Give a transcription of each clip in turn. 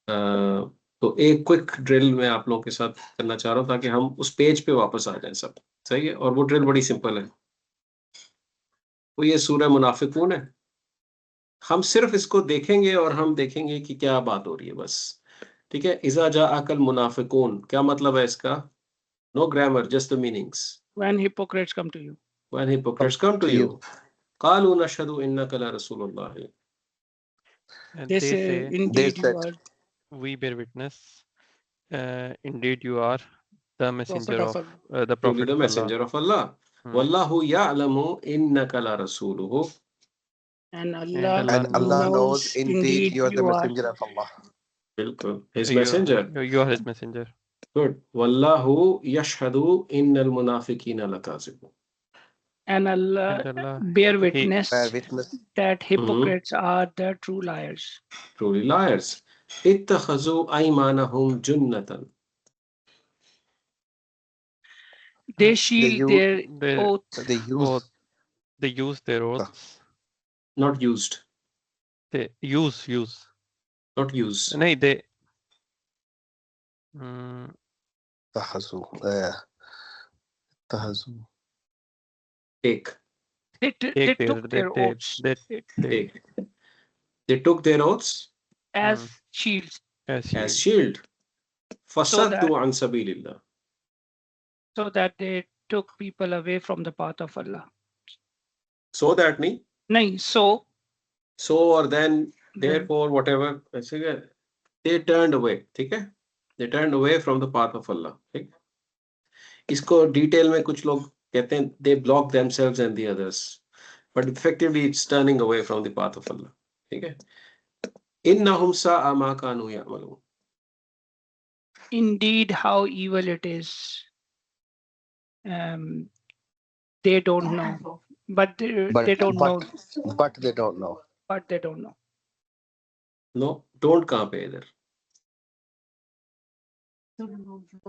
तो एक quick drill मैं आप लोगों के साथ करना चाह रहा हूँ ताकि हम उस पेज पे वापस आ जाएं सब। सही है, और वो ड्रिल बड़ी सिंपल है। तो ये सूरह मुनाफिकून है। हम सिर्फ इसको देखेंगे और हम देखेंगे कि क्या बात हो रही है बस। ठीक है, इजा जा अकल मुनाफिकून क्या मतलब है इसका? No grammar, just the meanings. When hypocrites come to you. When hypocrites come to you, qalu nashhadu innaka la rasulullah. And They they say, say, indeed you said, are we bear witness, indeed you are the messenger prophet of of Allah. the Truly prophet the of Allah. messenger of Allah. Wallahu ya'lamu innaka la rasuluhu. And And Allah Allah and Allah knows knows knows indeed indeed you are the you are. messenger of Allah. बिल्कुल, his you, messenger. you are his messenger. Good. Wallahu yashhadu innal munafiqina lakazibun. And Allah And Allah, bear he, witness Bear witness. that hypocrites are the true liars. Truly liars. Ittakhazu aymanahum junnatan. They They shield use their they, oath. they use oath, they use their oaths. Not used. They use. Not use. नहीं, they, mm, tahazu. Tahazu. Take. They take took their oaths they Take. They took their oaths as shields, as shield. so Fasaddu that an sabilillah. they took people away from the path of Allah. So that नहीं. नहीं, So or then, therefore, whatever. ऐसे क्या? They turned away. ठीक है? They turned away from the path of Allah. ठीक? इसको detail में कुछ लोग कहते हैं they block themselves and the others, but effectively it's turning away from the path of Allah. ठीक है? innahum sa'a ma kanu ya'malun. indeed how evil it is. They don't know, but they don't know, But they don't know. but they don't know. No, don't कहाँ पे इधर?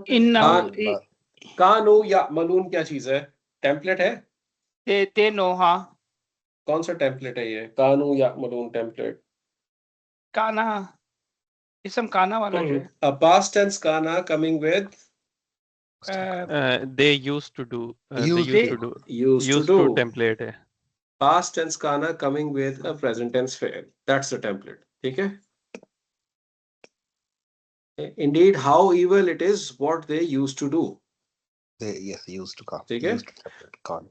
In कानू या मलून क्या चीज है? Template है? they know, हाँ. कौन सा टेम्पलेट है ये? कानू या मलून टेम्पलेट? काना, इसम काना वाला जो है. A past tense kana coming with they used to do. They Used used to. to do. used to do. template है. Past tense kana coming with a present tense fail. That's the template. ठीक है? Indeed, how evil it is what they used to do. They used to come. ठीक है? Used to come.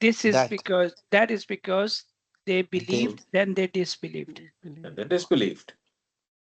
This is because that is because they believed, then they disbelieved. And they disbelieved.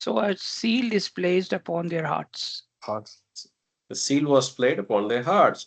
So a seal is placed upon their hearts. The seal was placed upon their hearts.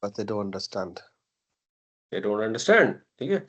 But they don't understand. They don't understand. ठीक है?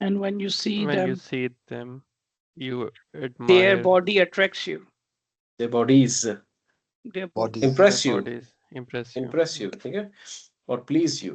And when you see them, you admire. their body attracts you. Their bodies impress you. Impress you. ठीक है? Or please you.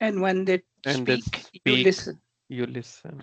And when they speak, you listen. You listen.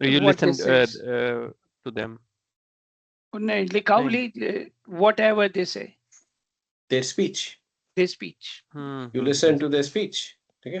You listen to them. Whatever they say. Their speech. Their speech. You listen to their speech. ठीक है?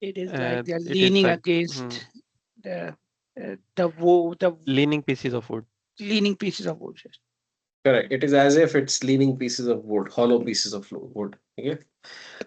It is like they're leaning against the leaning pieces of wood. Leaning pieces of wood. Correct. It is as if it's leaning pieces of wood, hollow pieces of wood. Okay.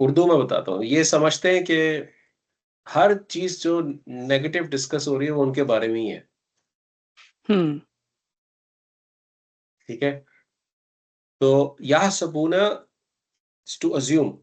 Urdu में बताता हूँ। ये समझते हैं कि हर चीज जो नेगेटिव डिस्कस हो रही है वो उनके बारे में ही है। ठीक है? तो यह सबूना to assume.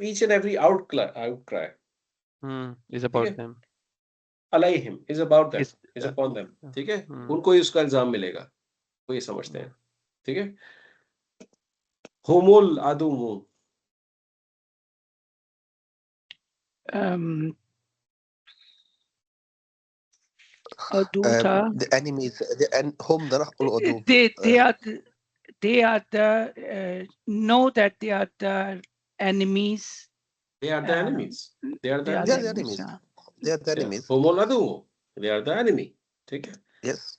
each and every outcry is about them. alayhim is about them, Is- is upon them, ठीक है? हम्म। उनको ही उसका इल्जाम मिलेगा, वो ये समझते हैं, ठीक है? हुमुल अदुव्वु, Aduta. The enemies, whom the Udu. They are the know that they are the enemies. they are the enemies, they are the They are They enemies. are the enemies. yeah. They are the enemies. हुमुल अदुव्वु, they are the enemy, ठीक है? Yes.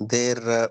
Their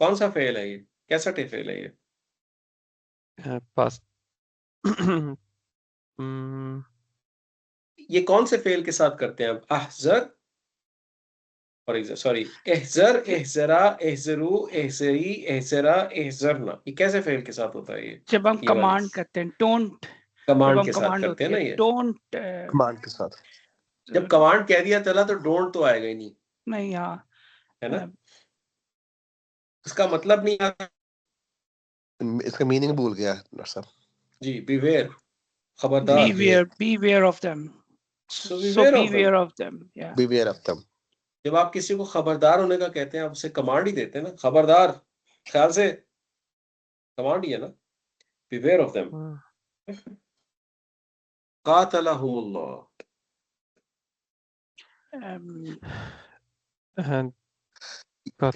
कौन सा fail है ये, कैसा fail है ये? past ये कौन से फेल के साथ करते हैं आप? अहजर और सॉरी एहजर एहजरा एहजरू एहजरी एहजरा एहजरना, ये कैसे फेल के साथ होता है? ये जब हम ये वाला कमांड करते हैं don't, कमांड के साथ कमांड करते हैं ना ये। don't command के साथ। जब कमांड कह दिया चला तो डोंट तो आएगा ही नहीं, नहीं, हाँ, है ना? इसका मतलब नहीं आता इसका मीनिंग भूल गया डॉक्टर साहब। जी, beware, खबरदार, beware of them. So So beware of beware of them. Yeah. Beware of them. जब आप किसी को खबरदार होने का कहते हैं, आप उसे कमांड ही देते हैं ना, खबरदार, ख्याल से कमांड ही है ना, beware of them. कातलहुमुल्लाह,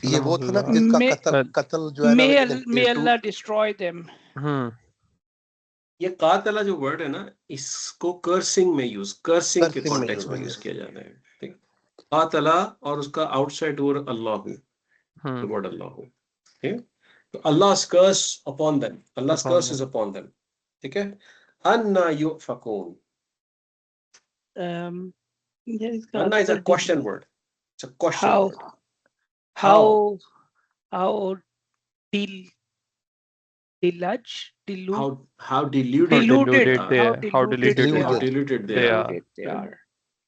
ये वो था ना जिसका कत्ल जो है ना, May Allah destroy them. ये कातला जो वर्ड है ना, इसको कर्सिंग में यूज, कर्सिंग के Cursing में कॉन्टेक्स्ट में use यूज किया जाता है, ठीक? कातला और उसका आउटसाइड वर्ड अल्लाह, वर्ड अल्लाह, ठीक? तो अल्लाह's curse upon them, Allah's curse is upon them, ठीक है? अन्ना युफकून, अन्ना is a question word, it's a question word. How how deluded deluded they are. they How are. deluded they are.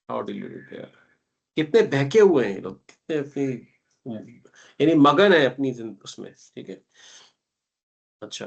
How deluded they are. कितने बहके हुए हैं लोग, कितने अपनी यानी मगन है अपनी उसमें, ठीक है? अच्छा,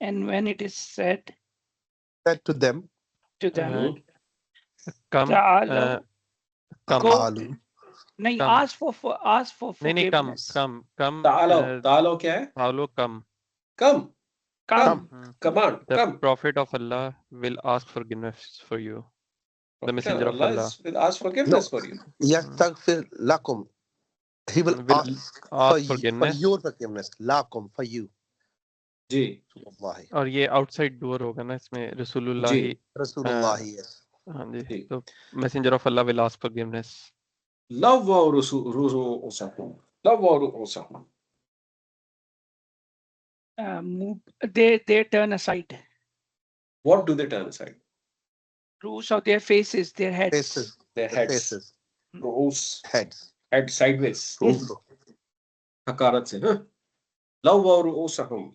And when it is said to them, come Ta'alaw, Ta'alu. नहीं, Come. ask for नहीं come forgiveness. तालो क्या है? Ta'alo come. Come, Come. command, The come. Prophet of Allah will ask forgiveness for you. The Messenger of Allah will ask forgiveness for you. Yastaghfir lakum. He will ask for forgiveness. your forgiveness. Lakum, for you. Ji, Wallahi. और ये outside door होगा ना, इसमें रसूलुल्लाह ही, Rasulullah, yes. हाँ जी, जी। तो Messenger of Allah will ask forgiveness. love और rususakum, love और rususakum. They turn aside. What do they turn aside? Roots of their faces, their heads. Faces. Their heads. Faces. Ruus, Heads. head sideways. Rusu. हकारत से, हाँ? love और rususakum.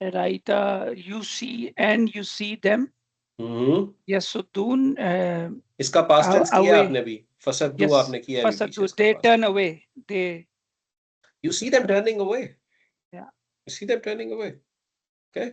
Right, you see them. Yasudun. इसका past tense किया away. आपने भी, फसद्दू Yes, आपने किया भी पीछे Fasadu, इसका they past. turn away. They. You see them turning away. Yeah. You see them turning away. Okay.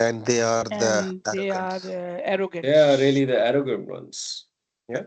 And they are And they are arrogant. arrogant. They are really the arrogant ones. Yeah.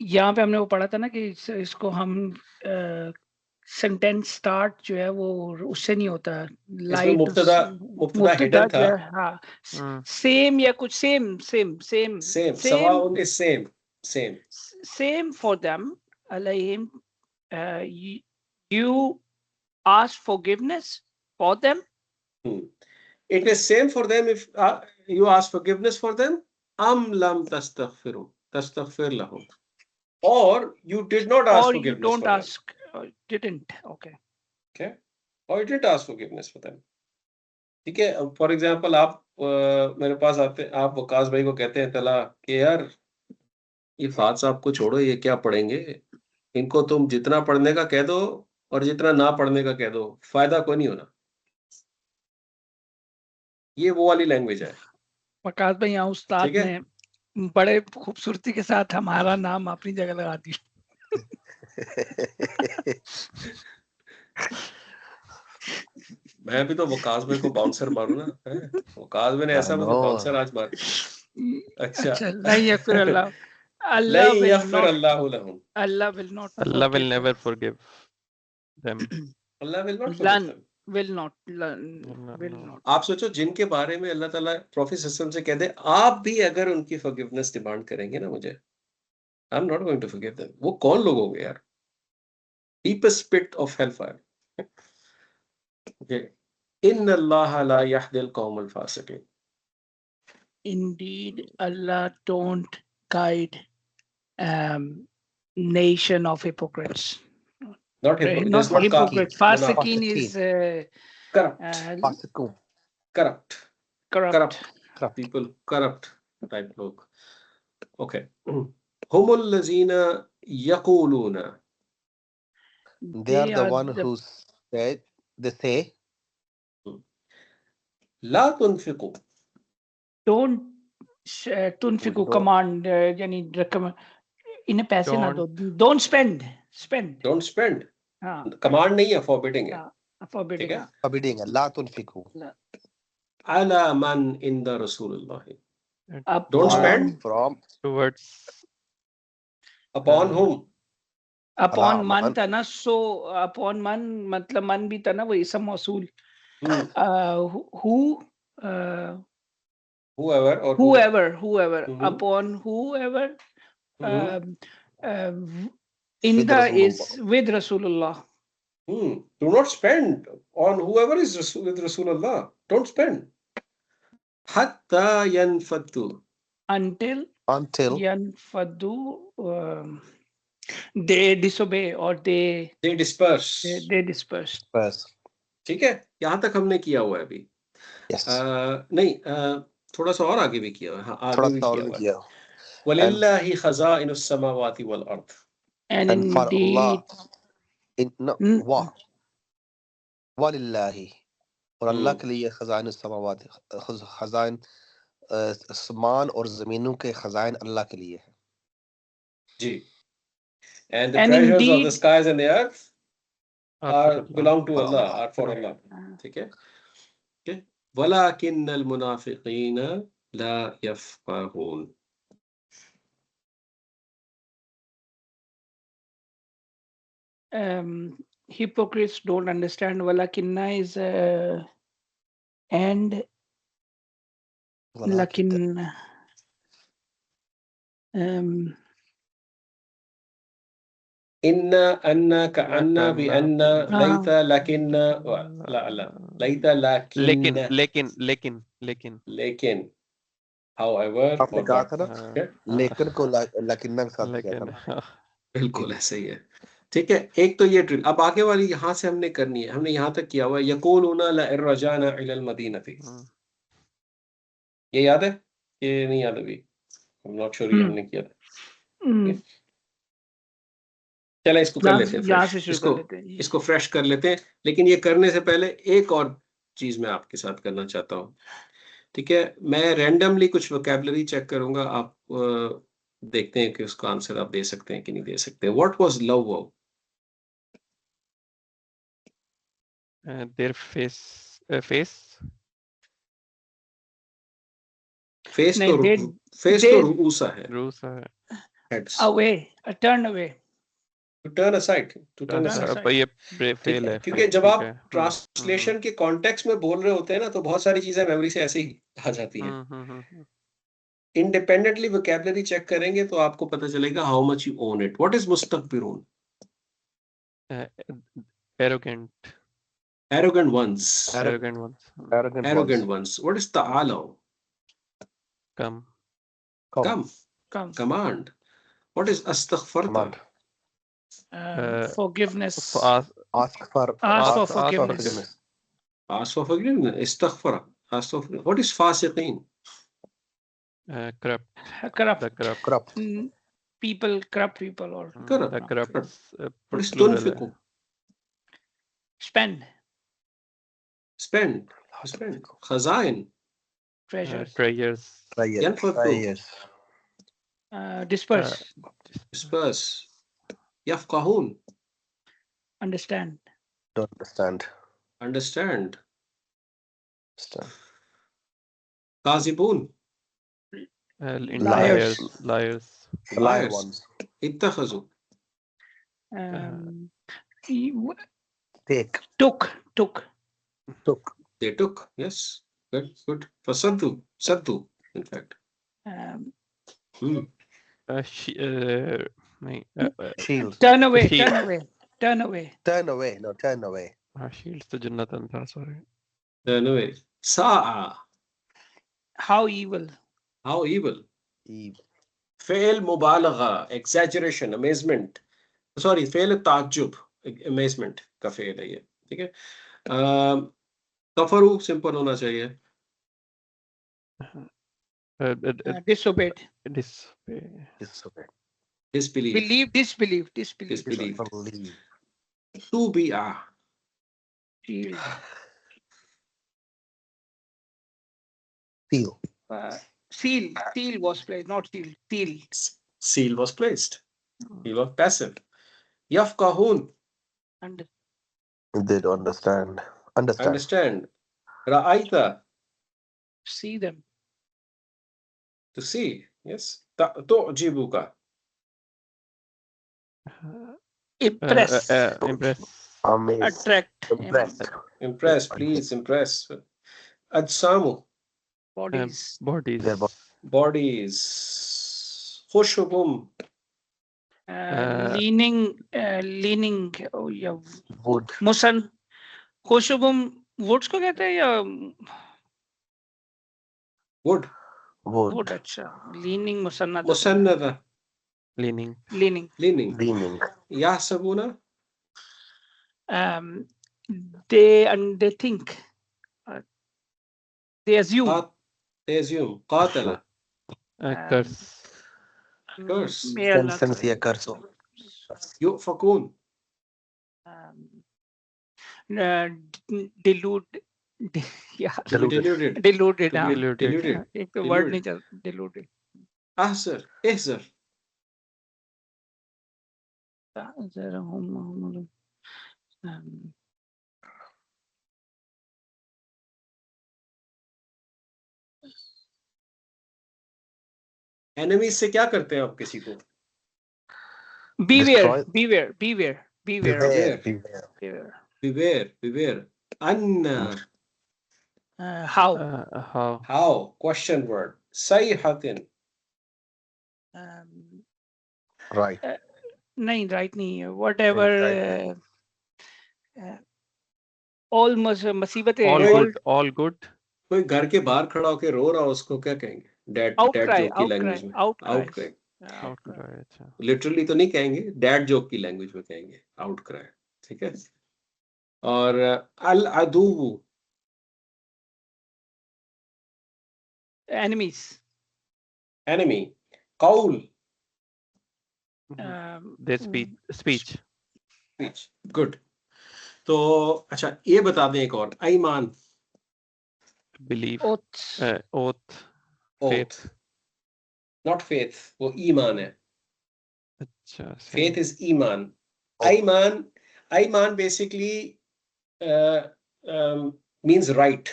यहाँ पे हमने वो पढ़ा था ना कि इसको हम सेंटेंस स्टार्ट जो है वो उससे नहीं होता, लाइट मुब्तदा हिडन था, हाँ, सेम या कुछ सेम सवाउन is same for them alayhim, you ask forgiveness for them. It is same for them if you ask forgiveness for them. Am lam tastaghfir lahum. or you did not ask or you forgiveness don't for them. ask, didn't. Okay. Okay, or you didn't ask forgiveness for them. ठीक है, for example आप मेरे पास आते, आप वकास भाई को कहते हैं तला कि यार ये फाद साहब को छोड़ो, ये क्या पढ़ेंगे, इनको तुम जितना पढ़ने का कह दो और जितना ना पढ़ने का कह दो, फायदा कोई नहीं होना। ये वो वाली लैंग्वेज है। वकास भाई, यहाँ उस्ताद ठीक है? ने बड़े खूबसूरती के साथ हमारा नाम अपनी जगह लगा दी। मैं भी तो वकास भाई को बाउंसर मारू ना, हैं? वकास भाई ने ऐसा मुझे बाउंसर आज मार। अच्छा, नहीं है फिर अल्लाह नहीं यगफिर अल्लाहु लहुम, Allah will not Allah will forgive never forgive them. Allah will not Learn, forgive. will not learn, No, will no. not. आप सोचो जिनके बारे में अल्लाह ताला प्रॉफिट सिस्टम से कह दे, आप भी अगर उनकी फॉरगिवनेस डिमांड करेंगे ना मुझे, I am not going to forgive them. वो कौन लोग होंगे यार? Deepest pit of hellfire. Okay, इन्नल्लाह ला यहदिल कौमल फासिकीन। Indeed, Allah don't guide nation of hypocrites. Not Not hypocrites. Fasiqeen Fasiqeen. is corrupt, Fasiqun. corrupt, corrupt. Corrupt. people, corrupt type लोग। Okay, humul lazina yaquluna, They are the one who said, they say, la tunfiqu, don't tunfiqu Don't. command, यानी recommend, इन्हें पैसे ना दो, don't spend, don't spend। हाँ, command नहीं है, forbidding है। forbidding, ठीक है? हाँ। forbidding, la tunfiqu. ala man inda rasulullah, Upon- don't spend From Towards upon whom, upon Haram, man man. था ना, so upon man मतलब man भी था ना, वो इसम मौसूल। Who whoever or whoever Mhm. upon whoever Mhm. in With the Rasulullah. is with Rasulullah. Do not spend on whoever is with Rasulullah. Don't spend. Hatta yanfaddu, Until yanfadu, they disobey or they disperse। disperse. Yes. ठीक है, यहाँ तक हमने किया हुआ है अभी। Yes. नहीं, थोड़ा सा और आगे भी किया हुआ है। हाँ, आगे थोड़ा भी सा और किया हुआ है। किया। वलिल्लाहि खज़ाइनुस समावाति वल अर्द, And for indeed, Allah, वलिल्लाहि, और अल्लाह के लिए खजाइन समावात, खजाइन आसमान और जमीनों के खजाइन अल्लाह के लिए है। जी। And the treasures of the indeed, skies and the earth are belong to For Allah, Allah. are for Allah। ठीक है? Okay? वलाकिन्नल मुनाफिकीन La यफ़क़हून, hypocrites don't understand. Walakinna is and lakin इन्ना अन्ना का अन्ना भी अन्ना लैता लकिन्ना ला लैता लेकिन however, आपने कहा था ना, okay? लेकिन को लकिन्ना के साथ किया था ना। बिल्कुल ऐसा ही है। ठीक है, एक तो ये ड्रिल। अब आगे वाली यहाँ से हमने करनी है, हमने यहाँ तक किया हुआ है। यक़ूलूना लइर्रजाना इलल मदीनति, ये याद है? ये नहीं याद अभी, I'm not sure ये हमने किया था। चलो इसको कर लेते हैं फ्रेश, इसको फ्रेश कर लेते हैं। लेकिन ये करने से पहले एक और चीज मैं आपके साथ करना चाहता हूँ। ठीक है, मैं रैंडमली कुछ वोकैबुलरी चेक करूंगा, आप देखते हैं कि उसका आंसर आप दे सकते हैं कि नहीं दे सकते। What was love wow? their face तो रूसा है, heads, away, turn away, to turn aside, to turn aside। ये फेल है, क्योंकि जब आप ट्रांसलेशन के कॉन्टेक्स्ट में बोल रहे होते हैं ना, तो बहुत सारी चीजें मेमोरी से ऐसे ही आ जाती हैं। इंडिपेंडेंटली वोकैबुलरी चेक करेंगे तो आपको पता चलेगा how much you own it. What is मुस्तकबिरून? arrogant ones, arrogant ones। what is ta'alaw? Come, command। What is astaghfarta? Command. Forgiveness. Ask for Ask for ask for forgiveness. Ask for forgiveness. Istaghfara. Ask for forgiveness. What is fasiqeen? Corrupt. Corrupt. The corrupt. Corrupt. People, corrupt people, or Corrupt. The corrupt. What is plural tunfiqu? spend, Spend. Spend. Khazain. treasure, treasures. Yanfaqu. disperse, Disperse. Yafqahun. understand, Don't understand. Understand. Understand. Kazibun. Liars. Liars. The liar Liars. ones. Ittakhazu. Take. took, Took. They took. Yes. Good. Good. Fasaddu. Saddu. In fact. um, Shield. turn away, Shield. turn away, turn away, Turn away. No, turn away. Shields to Jannatan tha, sorry. Anyway. Sa'a. how evil, How evil. Eve. Fail mubalagha. Exaggeration. Amazement. Sorry. Fail ताज्जुब. Amazement का fail है ये. ठीक है. कफरू simple होना चाहिए. disobeyed, Disobey. Disobey. Disbelief. believe, disbelieve, Disbelief. Disbelieve. Tubi'a. shield, Seal. seal was placed, not shield, seal, Seal was placed. Seal was passive. Yafqahun. and They don't understand. Understand. Understand. Ra'aita. see them, To see. Yes. Tu'jibuka. impress, Impress. Amazed. attract, Impressed. Impress. Please impress. Ajsamu. bodies, Bodies. Their Bodies. Khushubum. leaning, oh yeah, Wood. musan, खुशबुम woods को कहते हैं या Wood. Wood. wood? अच्छा, leaning musannada, Musannada. Leaning. leaning, Leaning. Leaning. Yahsabuna. they think, they assume, They assume. Qatala. Curse. Curse. may Allah Sincere curse. Yufakun. delude, yeah, To be deluded. deluded, To हाँ, be Deluded. deluded. एक तो word deluded. नहीं चल, deluded, Ahzar. Ihzar. जरा हम Enemies से क्या करते हैं आप किसी को? beware, Destroy- beware, beware, beware, Beware. Beware. Beware. beware. Beware. Anna. How? How? How? Question word. Sayhatin. Right. नहीं, right नहीं है, whatever, Right. all मुसीबतें, All All- good. All good. कोई घर के बाहर खड़ा होके रो रहा हो उसको क्या कहेंगे? Dad outcry, joke की outcry, लैंग्वेज में. outcry, Outcry. Outcry. अच्छा. लिटरली तो नहीं कहेंगे, डैड जोक की लैंग्वेज में कहेंगे आउटक्राई. ठीक है. और अल अदू. enemies, enemy. कौल. Their speech. स्पीच. गुड. तो अच्छा ये बता दें एक और. ईमान. Belief. oaths, Oath. Oath. Not faith. वो ईमान है. अच्छा. Faith is iman. Iman basically means right.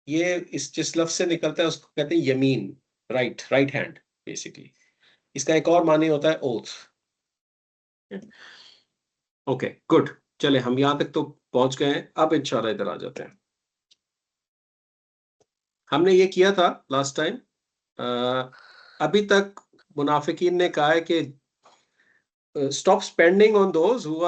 ये इस जिस लफ्ज से निकलता है उसको कहते हैं यमीन. right hand basically. इसका एक और माने होता है oath. Okay, good. चले हम यहाँ तक तो पहुंच गए हैं. अब इंशाल्लाह इधर आ जाते हैं. हमने ये किया था लास्ट टाइम. अभी तक मुनाफिकीन ने कहा है कि stop spending on those who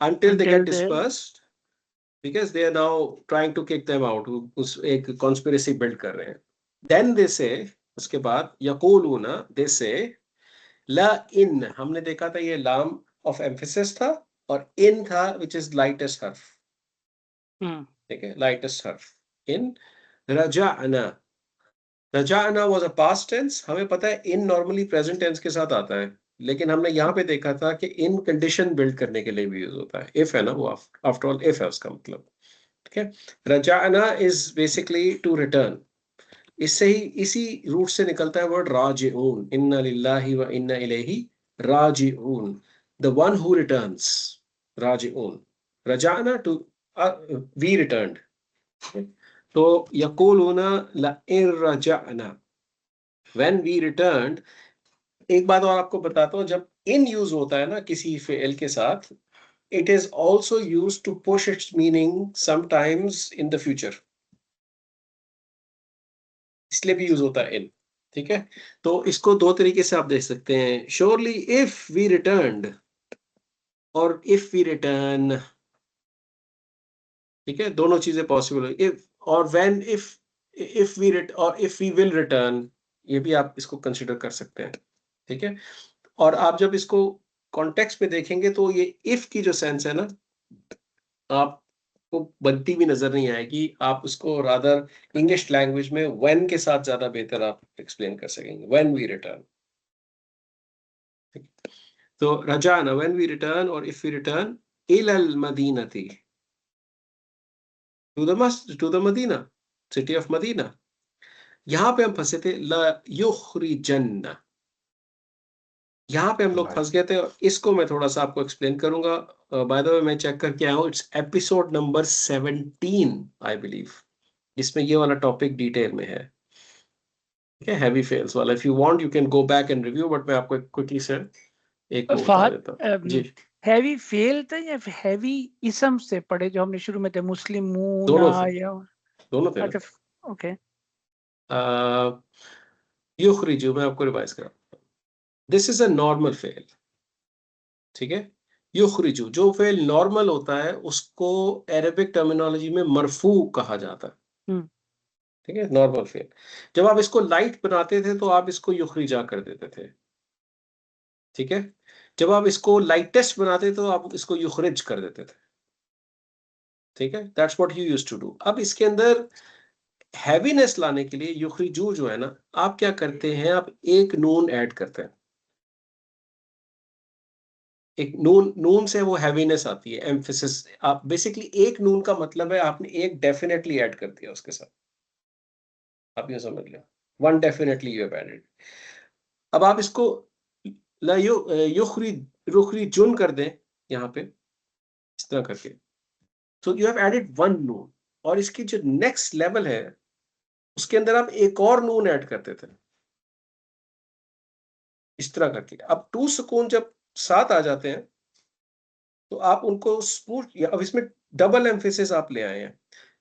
until they Until get they- dispersed, because they are now trying to kick them out. उस एक conspiracy build कर रहे हैं. Then they say उसके बाद यकूलूना दे से ला इन, हमने देखा था ये लाम ऑफ एम्फेसिस था और इन था विच इज लाइटेस्ट हर्फ, ठीक है, लाइटेस्ट हर्फ इन। रजाअना, रजाअना वाज अ पास्ट टेंस, हमें पता है इन नॉर्मली प्रेजेंट टेंस के साथ आता है, लेकिन हमने यहाँ पे देखा था कि इन कंडीशन बिल्ड करने के लिए भी यूज होता है, इफ है ना वो, आफ्टर ऑल इफ है उसका मतलब, ठीक है। रजाअना इज बेसिकली टू रिटर्न, इससे ही इसी रूट से निकलता है वर्ड राजिऊन, इन्ना लिल्लाहि व इन्ना इलैहि राजिऊन, द वन हु रिटर्न्स, राजिऊन। रजाना टू वी रिटर्न्ड, तो यकूलूना लइन रजाना, व्हेन वी रिटर्न्ड। एक बात और आपको बताता हूं, जब इन यूज होता है ना किसी फेल के साथ, it is also used to push its meaning sometimes in the future, इसलिए भी यूज होता है इन, ठीक है। तो इसको दो तरीके से आप देख सकते हैं, श्योरली इफ वी रिटर्न्ड और इफ वी रिटर्न, ठीक है, दोनों चीजें पॉसिबल है, इफ और व्हेन, इफ वी रिट और इफ वी विल रिटर्न, ये भी आप इसको कंसिडर कर सकते हैं, ठीक है। और आप जब इसको कॉन्टेक्स्ट में देखेंगे तो ये इफ की जो सेंस है ना, आपको बनती भी नजर नहीं आएगी, आप उसको रादर इंग्लिश लैंग्वेज में व्हेन के साथ ज्यादा बेहतर आप एक्सप्लेन कर सकेंगे, व्हेन वी रिटर्न। तो रजाना व्हेन वी रिटर्न, और इफ वी रिटर्न इलल मदीनती, to the Medina, city of Medina. यहां पे हम फंसे थे, ला युखरिजन्ना, यहाँ पे हम लोग फंस गए थे, और इसको मैं थोड़ा सा आपको एक्सप्लेन करूंगा। बाय द वे मैं चेक करके आया हूँ, it's episode number 17 I believe, जिसमें ये वाला टॉपिक डिटेल में है, ठीक है, हैवी फेल्स वाला। If you want you can go back and review, but मैं आपको क्विकली से एक वो बता फहद, देता हूँ जी। हैवी फेल था या हैवी इसम से पढ़े जो हमने शुरू में थे, मुस्लिमूना दोनों थे, या? दोनों थे ना। अच्छा, ओके। युखरिजु, मैं आपको रिवाइज करा, this is a normal fail, ठीक है। युखरिजु जो फेल नॉर्मल होता है उसको अरेबिक टर्मिनोलॉजी में मरफू कहा जाता है, ठीक है, नॉर्मल फेल। जब आप इसको लाइट बनाते थे तो आप इसको युखरिजा कर देते थे, ठीक है। जब आप इसको लाइटेस्ट बनाते थे तो आप इसको युखरिज कर देते थे, ठीक है, that's what you used to do. अब इसके अंदर हैवीनेस लाने के लिए युखरिजू जो है ना, आप क्या करते हैं, आप एक नून ऐड करते हैं, एक नून, नून से वो हैवीनेस आती है, एम्फेसिस। आप बेसिकली एक नून का मतलब है आपने एक डेफिनेटली ऐड कर दिया उसके साथ, आप ये समझ लो, one definitely you have added. अब आप इसको युखरी रुखरी जुन कर दें यहाँ पे, इस तरह करके, तो यू हैव एडेड वन नून, और इसकी जो नेक्स्ट लेवल है उसके अंदर आप एक और नून ऐड करते थे, इस तरह करके। अब टू सुकून जब साथ आ जाते हैं तो आप उनको स्पूट, अब इसमें डबल एम्फेसिस आप ले आए हैं,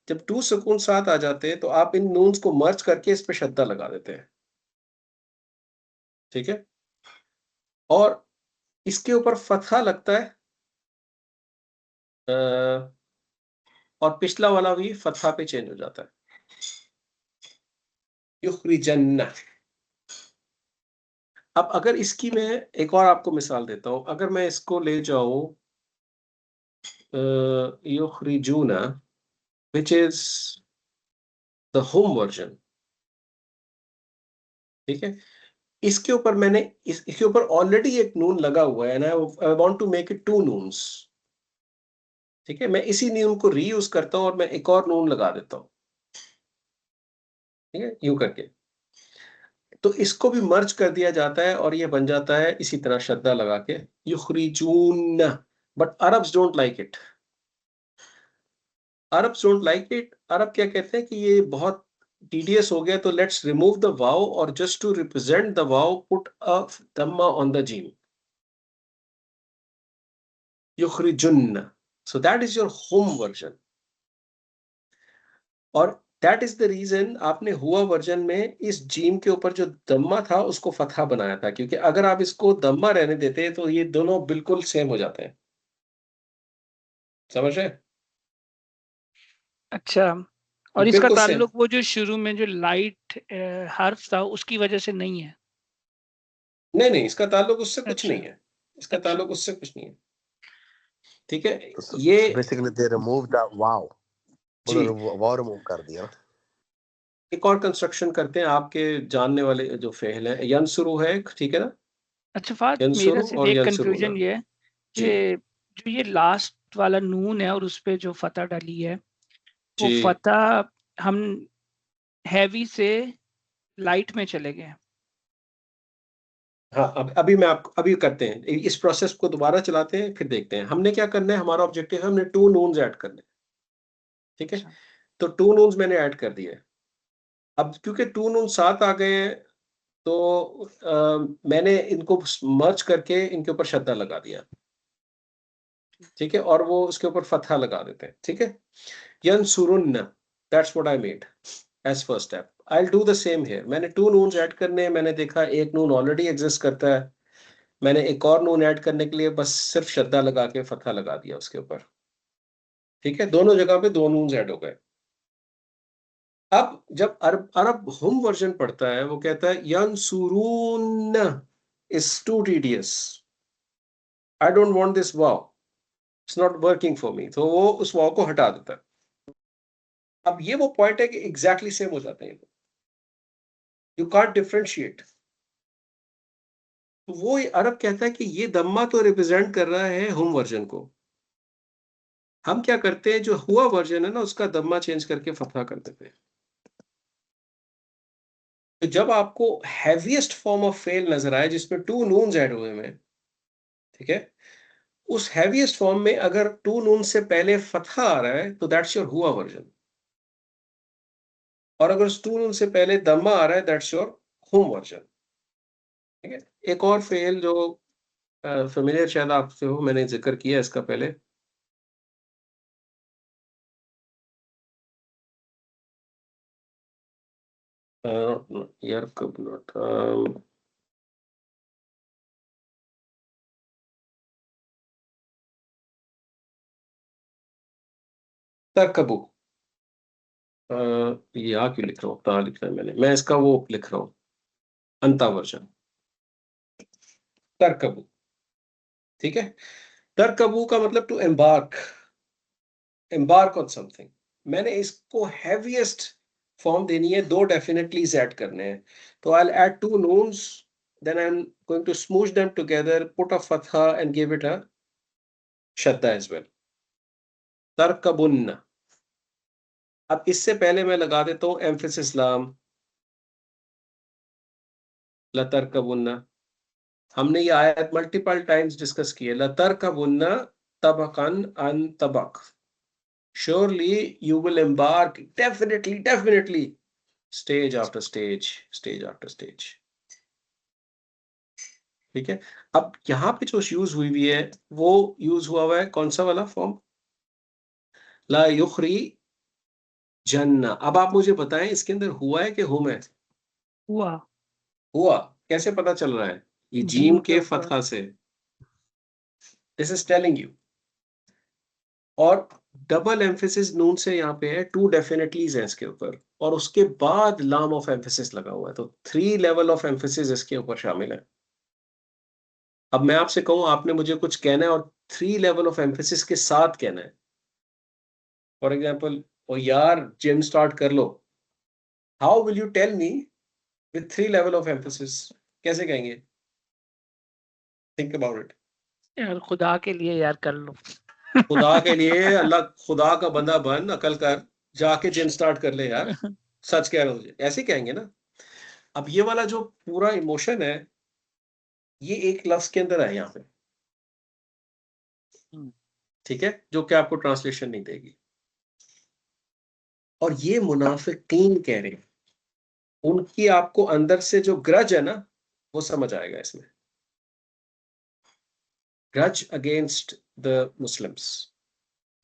जब टू सुकून साथ आ जाते हैं तो आप इन नून्स को मर्ज करके इस पे शद्दा लगा देते हैं, ठीक है, और इसके ऊपर फतहा लगता है, और पिछला वाला भी फतहा पे चेंज हो जाता है, युखरिजन्ना। अब अगर इसकी मैं एक और आपको मिसाल देता हूं, अगर मैं इसको ले जाऊं युखरिजूना, which is the home version, ठीक है, इसके ऊपर मैंने इसके ऊपर ऑलरेडी एक नून लगा हुआ है, I want to make it two नून्स, ठीक है, मैं इसी नून को रीयूज करता हूं और मैं एक और नून लगा देता हूं, ठीक है, यूं करके, तो इसको भी मर्ज कर दिया जाता है और ये बन जाता है इसी तरह शद्दा लगा के युखरिजून। But Arabs don't like it, Arabs don't like it. अरब क्या कहते हैं कि ये बहुत tedious हो गया, तो लेट्स रिमूव द वाव, और जस्ट टू रिप्रेजेंट द वाव पुट अ दम्मा ऑन द जीम, युखरिजुन। So that is your home version, और दैट इज द रीजन आपने हुआ वर्जन में इस जीम के ऊपर जो दम्मा था उसको फतहा बनाया था, क्योंकि अगर आप इसको दम्मा रहने देते तो ये दोनों बिल्कुल सेम हो जाते हैं, समझ रहे? अच्छा, और इसका बिल्कुल same। ताल्लुक वो जो शुरू में जो लाइट हर्फ था उसकी वजह से नहीं है। नहीं नहीं, इसका ताल्लुक उससे कुछ अच्छा। नहीं है, इसका अच्छा। ताल्लुक उससे कुछ नहीं है, ठीक है। So ये basically they removed the wow, जी उन्होंने वाव रिमूव कर दिया ना। एक और कंस्ट्रक्शन करते हैं, आपके जानने वाले जो फेल है, यंसुरु है, ठीक है ना, अच्छा फाद, मेरा यंसुरु सिर्फ और एक यंसुरुना। कंफ्यूजन ये है जी कि जो ये लास्ट वाला नून है और उस पे जो फतह डाली है, वो जी फतह हम हैवी से लाइट में चले गए। हाँ, अभी मैं आपको अभी करते हैं इस प्रोसेस को, दोबारा चलाते हैं फिर देखते हैं। हमने क्या करना है, हमारा ऑब्जेक्टिव है हमने 2 नून्स ऐड करने हैं, ठीक है। अच्छा। तो 2 नून्स मैंने ऐड कर दिए। अब क्योंकि 2 नून साथ आ गए हैं, तो मैंने इनको मर्ज करके इनके ऊपर शद्दा लगा दिया, ठीक है, और वो उसके ऊपर फतहा लगा देते हैं, ठीक है। यंसुरुन्ना, that's what I made as first step. I will do the same here. मैंने 2 नून्स ऐड करने हैं, मैंने देखा एक नून ऑलरेडी एग्जिस्ट करता है, मैंने एक और नून ऐड करने के लिए बस सिर्फ शद्दा लगा के फतहा लगा दिया उसके ऊपर, ठीक है। दोनों जगह पे 2 नून्स ऐड हो गए। अब जब अरब अरब होम वर्जन पढ़ता है, वो कहता है यंसुरून is too tedious, I don't want this वाव, it's not working for me, तो वो उस वाव को हटा देता है। अब ये वो पॉइंट है कि एग्जैक्टली सेम हो जाते हैं, यू कांट डिफरेंशिएट। तो वो अरब कहता है कि ये दम्मा तो रिप्रेजेंट कर रहा है होम वर्जन को, हम क्या करते हैं, जो हुआ वर्जन है ना उसका दम्मा चेंज करके फतहा कर देते हैं। तो जब आपको हैवीएस्ट फॉर्म ऑफ फेल नजर आए जिसमें 2 नून्स ऐड हुए हैं, ठीक है, उस हैवीएस्ट फॉर्म में अगर 2 नून से पहले फतहा आ रहा है तो दैट्स योर हुआ वर्जन, और अगर उस 2 नून से पहले दम्मा आ रहा है दैट्स योर होम वर्जन, ठीक है। एक और फेल जो फेमिलियर शायद आपसे हो, मैंने जिक्र किया इसका पहले, यार कब नॉट तरकबू, या क्यों लिख रहा हूँ, ता लिखना है मैंने, मैं इसका वो लिख रहा हूँ अंता वर्जन, तरकबू, ठीक है। तरकबू का मतलब टू एम्बार्क ऑन समथिंग। मैंने इसको हैवीएस्ट फॉर्म देनी है, 2 डेफिनेटली ऐड करने हैं, तो I will add 2 Nunes, then I'm going to smoosh them together, put a fatha and give it a shadda as well, तरकबुन्ना। अब इससे पहले मैं लगा देता हूं एम्फेसिस लाम, लतरकबुन्ना। हमने ये आयत मल्टीपल टाइम्स डिस्कस की है, लतरकबुन्ना तबकन अन तबक, surely you will embark, definitely stage after stage, stage after stage, ठीक है। अब यहां पे जो यूज हुई है वो यूज हुआ है कौन सा वाला फॉर्म, ला युखरी जन्ना। अब आप मुझे बताएं इसके अंदर हुआ है कि हुम है, हुआ हुआ कैसे पता चल रहा है, ये जीम जीम के के ऊपर। फतहा से, दिस इज टेलिंग यू। और डबल एम्फेसिस नून से यहाँ पे है, 2 डेफिनेटलीज है इसके ऊपर, और उसके बाद लाम ऑफ एम्फेसिस लगा हुआ है, तो 3 लेवल ऑफ एम्फेसिस इसके ऊपर शामिल है। अब मैं आपसे कहूं, आपने मुझे कुछ कहना है और 3 लेवल ऑफ एम्फेसिस के साथ कहना है। फॉर एग्जाम्पल, ओ यार जिम स्टार्ट कर लो, how will you tell me with 3 level of emphasis, कैसे कहेंगे, थिंक अबाउट इट। यार खुदा के लिए यार कर लो। खुदा के लिए, अल्लाह, खुदा का बंदा बन, अकल कर, जाके जिम स्टार्ट कर ले यार, सच कह रहा हूँ तुझे, ऐसे कहेंगे ना। अब ये वाला जो पूरा इमोशन है, ये एक लफ्ज के अंदर है यहाँ पे, ठीक है, जो कि आपको ट्रांसलेशन नहीं देगी। और ये मुनाफिकीन कह रहे हैं, उनकी आपको अंदर से जो ग्रज है ना, वो समझ आएगा इसमें, ग्रज अगेंस्ट द मुस्लिम्स।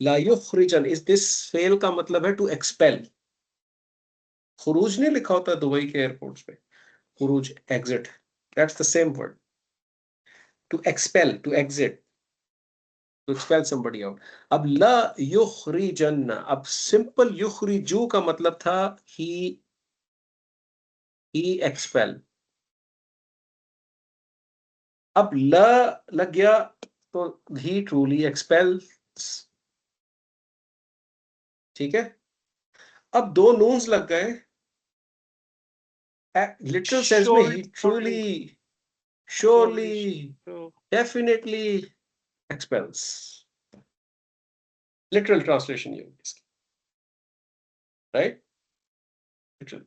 ला युखरिजन, इस दिस फेल का मतलब है टू एक्सपेल। खुरूज नहीं लिखा होता दुबई के एयरपोर्ट्स पे, खुरूज, exit, that's the same word, to expel, to exit, to expel somebody out. अब ला युखरिजन्ना, अब सिंपल युखरिजू का मतलब था he expel. अब ला लग गया तो he truly expels. ठीक है, अब दो नून्स लग गए, लिटरल सेंस में he truly, surely, definitely expels. Literal translation ये होगी इसकी, राइट? Literal.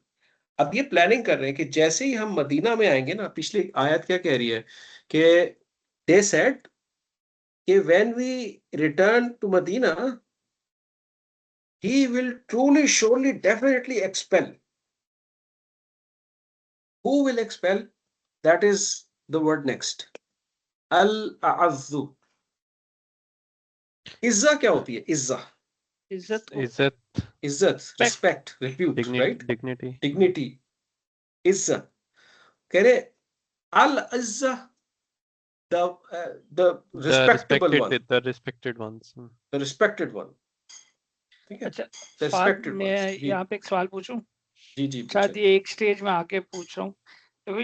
अब ये प्लानिंग कर रहे हैं कि जैसे ही हम मदीना में आएंगे ना, पिछली आयत क्या कह रही है कि they said कि when we return to Medina, he will truly, surely, definitely expel. Who will expel? That is the word next. Al-A'azzu. Itza क्या होती है? इज्जा, इज्जत को, इज्जत, इज्जत, respect, repute, right? Dignity, Dignity. Itza कह रहे al-Izza, the respectable one, the respected ones. the respected one. ठीक है, अच्छा the फाद, respected मैं ones. जी यहाँ पे एक सवाल पूछूं, जी जी शायद पूछें। ये एक स्टेज में आके पूछ रहा हूँ, तो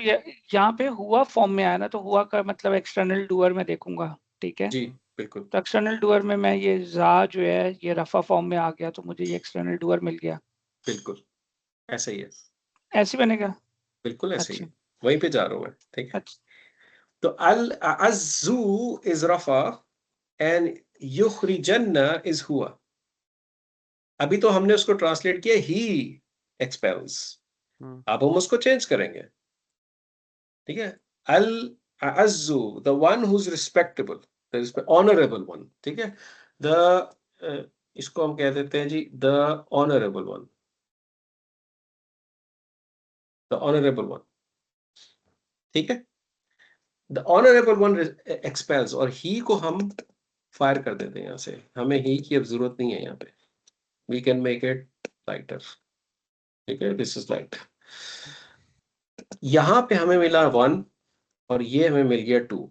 यहाँ पे हुआ फॉर्म में आया ना, तो हुआ का मतलब एक्सटर्नल डूअर में देखूंगा, ठीक है? जी बिल्कुल तो एक्सटर्नल डूअर में मैं ये जा जो है ये रफा फॉर्म में आ गया, तो मुझे ये एक्सटर्नल डूअर मिल गया, बिल्कुल ऐसा ही है, ऐसे बनेगा? बिल्कुल ऐसे ही अच्छा है, वहीं पे जा रहा हूँ मैं, ठीक है? अच्छा तो अल अज़्ज़ू इज रफा एंड युखरिजन्ना इज हुआ। अभी तो हमने उसको ट्रांसलेट किया ही एक्सपेल्स, अब हम उसको चेंज करेंगे, ठीक है? अल अज़्ज़ू, the one who is respectable, the honourable one, ठीक है? द इसको हम कह देते हैं जी the honourable one, the honourable one, ठीक है? द ऑनरेबल वन एक्सपेल्स, और ही को हम फायर कर देते हैं यहां से, हमें ही की अब जरूरत नहीं है यहाँ पे, we can make it lighter, ठीक है? दिस इज लाइट, यहां पे हमें मिला 1 और ये हमें मिल गया 2,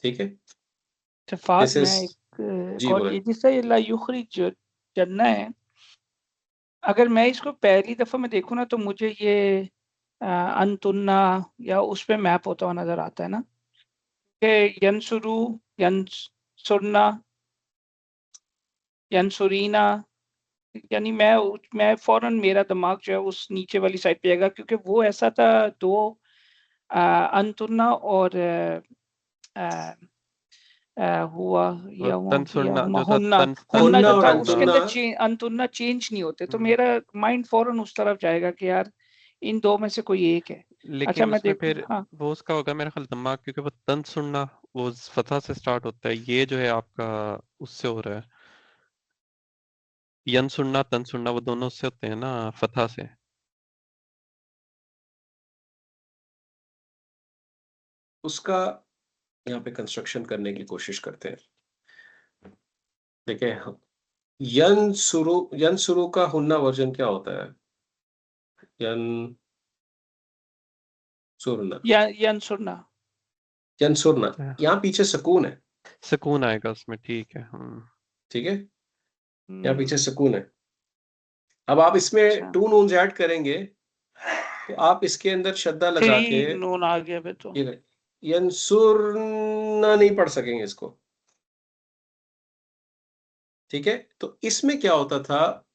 ठीक है? अच्छा फाद, दिस इज, मैं एक जी और बोले। ये जिसका ये ला युखरिज जन्ना है, अगर मैं इसको पहली दफा में देखूं ना, तो मुझे ये अंतुन्ना या उस पे मैप होता हुआ नजर आता है ना, कि यंसुरू, यंसुरना, यंसुरीना, यानी मैं फौरन मेरा दिमाग जो है उस नीचे वाली साइड पे जाएगा, क्योंकि वो ऐसा था, दो अंतुन्ना और हुआ या तनसुरना जो था, हुन्ना, हुन्ना हुन्ना जो और था, तनसुरना, उसके अंतुन्ना, अंदर अंतुन्ना चेंज नहीं होते, तो मेरा माइंड फौरन उस तरफ जाएगा कि यार इन दो में से कोई एक है। अच्छा लेकिन मैं उसमें देखूं, फिर हाँ वो उसका होगा मेरा ख्याल दिमाग, क्योंकि वो तनसुरना वो फतह से स्टार्ट होता है, ये जो है आपका उससे हो रहा है, यनसुरना तनसुरना वो दोनों उससे होते हैं ना, फतह से। उसका यहाँ पे कंस्ट्रक्शन करने की कोशिश करते हैं। देखिए यंसुरू का हुन्ना वर्जन क्या होता है? यंसुरना, या यंसुरना, यंसुरना, यहाँ पीछे सुकून है, सुकून आएगा उसमें, ठीक है। ठीक है? यहाँ पीछे सुकून है। अब आप इसमें अच्छा 2 नून्स ऐड करेंगे, तो आप इसके अंदर शद्दा लगा के 3 नून आ गया फिर तो। ये यंसुरना नहीं पढ़ सकेंगे इसको, ठीक है? तो इसमें क्या होता था,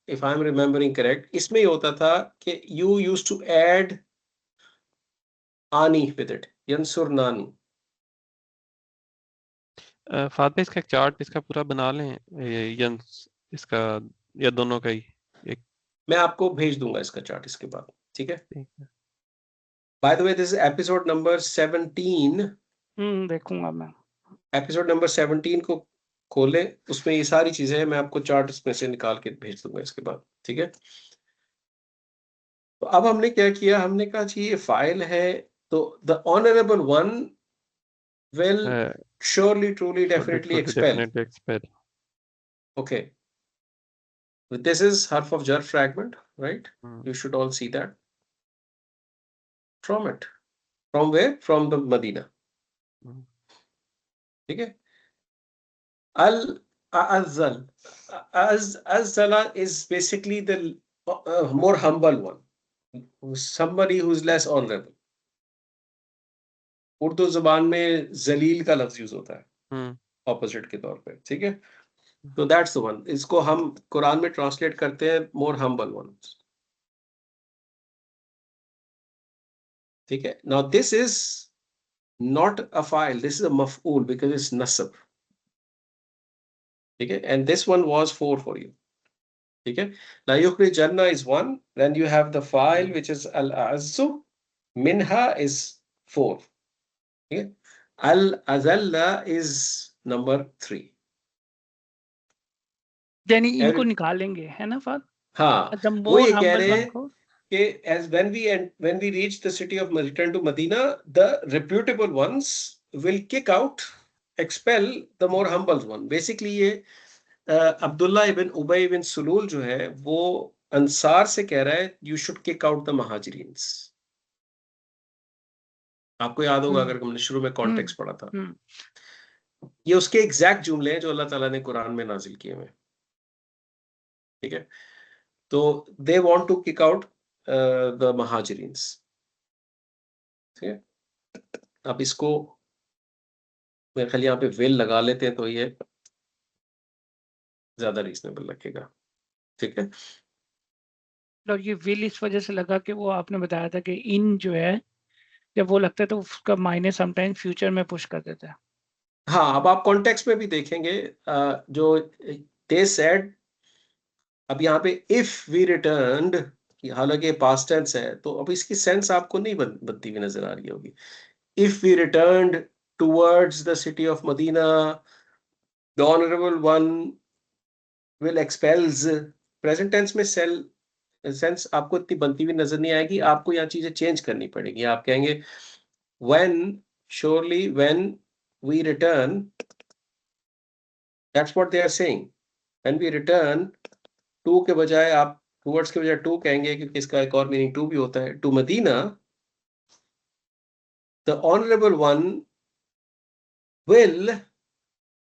if I am remembering correct, इसमें ये होता था कि यू यूज्ड टू ऐड आनी विद इट, यंसुरनानी। फात भाई इसका एक चार्ट इसका पूरा बना लें, यंस इसका या दोनों का ही एक, मैं आपको भेज दूंगा इसका चार्ट इसके बाद, ठीक है? ठीक है। By the way this is episode number 17, देखूंगा मैं। एपिसोड नंबर 17 को खोलें, उसमें ये सारी चीजें हैं, मैं आपको चार्ट इसमें से निकाल के भेज दूंगा इसके बाद, ठीक है? तो अब हमने क्या किया, हमने कहा जी ये फाइल है, तो the honourable one will surely, truly, definitely expel. Definitely expel. Okay. This is harf of jar fragment, right? You should all see that. From it. From where? From the Medina. ठीक है? Al-Azzal. Azzala is basically the more humble one. Somebody who's less honorable. Urdu जबान में जलील का लफ्ज use होता है opposite के तौर पे, ठीक है? तो दैट्स द वन. इसको हम कुरान में ट्रांसलेट करते हैं मोर हम्बल वंस, ठीक है? Now this is not a file, this is a maf'ul because it's nasab, ठीक है? And this one was 4 for you, ठीक है? Now yukhrijanna is 1, then you have the file which is al-azzu, minha is 4, ठीक है? Al-azalla is number 3. यानी इनको निकालेंगे, है ना फाद? हाँ, The वो ये more कह humble रहे one हैं को कि as when we reach the city of return to Medina, the reputable ones will kick out, expel the more humble one. Basically ये अब्दुल्ला इब्न उबई इब्न सुलूल जो है वो अंसार से कह रहा है you should kick out the महाजिरीन्स. आपको याद होगा अगर हमने शुरू में कॉन्टेक्स्ट पढ़ा था, ये उसके एग्जैक्ट जुमले हैं जो अल्लाह ताला ने कुरान में नाजिल किए हुए, ठीक है? तो they want to kick out the महाजिरीन्स, ठीक है? अब इसको मेरे ख्याल यहाँ पे वेल लगा लेते हैं तो ये ज्यादा रीजनेबल लगेगा, ठीक है? और ये विल इस वजह से लगा कि वो आपने बताया था कि इन जो है जब वो लगता है तो उसका मायने समटाइम फ्यूचर में पुश कर देता है. हाँ, अब आप कॉन्टेक्स्ट में भी देखेंगे जो दे सेड, अब यहाँ पे इफ वी रिटर्न्ड, हालांकि पास्ट टेंस है तो अब इसकी सेंस आपको नहीं बनती हुई नजर आ रही होगी. If we returned towards the city of Medina, the honourable one will expels. Present tense में सेंस आपको इतनी बनती हुई नजर नहीं आएगी, आपको यहाँ चीजें चेंज करनी पड़ेगी. आप कहेंगे when, surely when we return, that's what they are saying. When we return, to के बजाय आप towards के बजाय to कहेंगे क्योंकि इसका एक और मीनिंग to भी होता है. To Medina, the honorable one will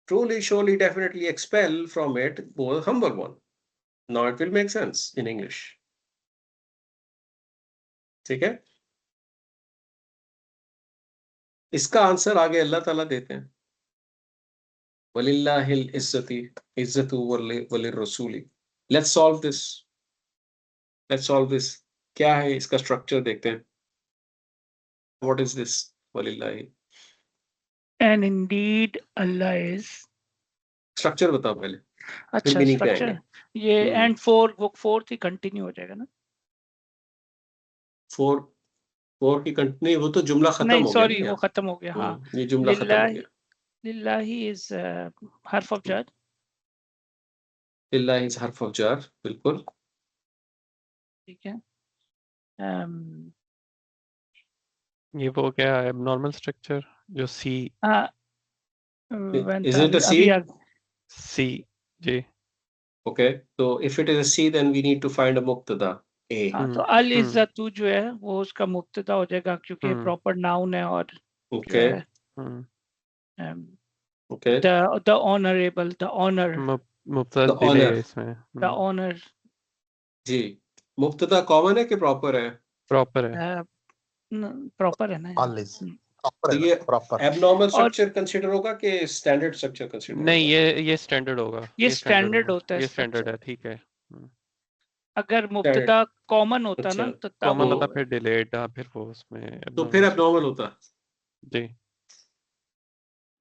truly, surely, definitely expel from it the humble one. Now it will make sense in English. ठीक है? इसका आंसर आगे अल्लाह ताला देते हैं. वलिल्लाहिल इज्जतु वलिर्रसूली. Let's solve this. Let's solve this. क्या है इसका स्ट्रक्चर देखते हैं. What is this? वलिल्लाहि. And indeed Allah is. Structure बताओ पहले. अच्छा स्ट्रक्चर ये एंड 4 वो 4 ही कंटिन्यू हो जाएगा ना. 4 की कंटिन्यू, वो तो जुमला खत्म हो गया. सॉरी वो खत्म हो गया. हाँ, ये जुमला खत्म हो गया. लिल्लाही इज हर्फ ऑफ जार. लिल्लाही इज हर्फ ऑफ जार, बिल्कुल ठीक है. ये वो क्या है एबनॉर्मल स्ट्रक्चर जो सी. Is it a C? C ji. Okay, so if it is a C, then we need to find a मुक्तदा A. तो अल इज्जतु जो है वो उसका मुक्तदा हो जाएगा क्योंकि प्रॉपर नाउन है. और okay, okay, the honorable, the honor, मुब्तदा दिल है इसमें. the honor जी. मुक्तदा कॉमन है कि प्रॉपर है? प्रॉपर है. प्रॉपर है ना. तो ये एबनॉर्मल स्ट्रक्चर कंसीडर होगा कि स्टैंडर्ड स्ट्रक्चर कंसीडर? नहीं, ये स्टैंडर्ड होगा. ये स्टैंडर्ड होता है. ये स्टैंडर्ड है, ठीक है. अगर मुब्तदा कॉमन होता ना तो कॉमन होता फिर डिलेड, फिर वो उसमें तो फिर एबनॉर्मल होता जी.